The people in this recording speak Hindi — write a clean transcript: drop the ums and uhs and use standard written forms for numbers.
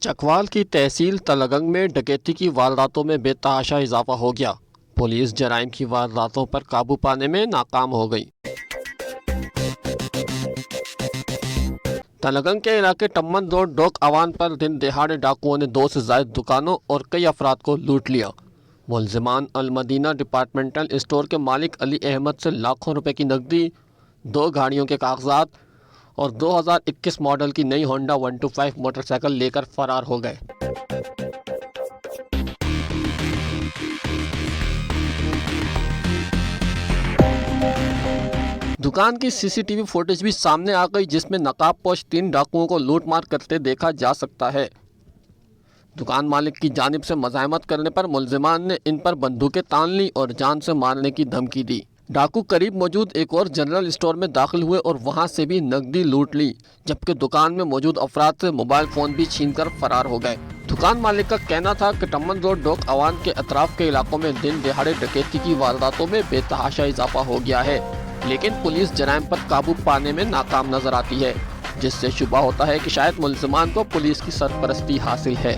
चकवाल की तहसील तलगंग में डकैती की वारदातों में बेतहाशा इजाफा हो गया। पुलिस जराइम की वारदातों पर काबू पाने में नाकाम हो गई। तलगंग के इलाके टम्मन रोड डोक अवान पर दिन दहाड़े डाकुओं ने 2 से ज्यादा दुकानों और कई अफराद को लूट लिया। मुलजिमान अल-मदीना डिपार्टमेंटल स्टोर के मालिक अली अहमद से लाखों रुपए की नकदी, 2 गाड़ियों के कागजात और 2021 मॉडल की नई होंडा 125 मोटरसाइकिल लेकर फरार हो गए। दुकान की सीसीटीवी फुटेज भी सामने आ गई, जिसमें नकाबपोश 3 डाकुओं को लूटमार करते देखा जा सकता है। दुकान मालिक की जानिब से मज़ाहमत करने पर मुलजिमान ने इन पर बंदूकें तान ली और जान से मारने की धमकी दी। डाकू करीब मौजूद एक और जनरल स्टोर में दाखिल हुए और वहां से भी नकदी लूट ली, जबकि दुकान में मौजूद अफराद से मोबाइल फ़ोन भी छीनकर फरार हो गए। दुकान मालिक का कहना था कि टम्मन रोड डोक अवान के अतराफ के इलाकों में दिन दिहाड़े डकैती की वारदातों में बेतहाशा इजाफा हो गया है, लेकिन पुलिस जराइम पर काबू पाने में नाकाम नजर आती है, जिससे शुबा होता है कि शायद मुलजिमान को पुलिस की सरपरस्ती हासिल है।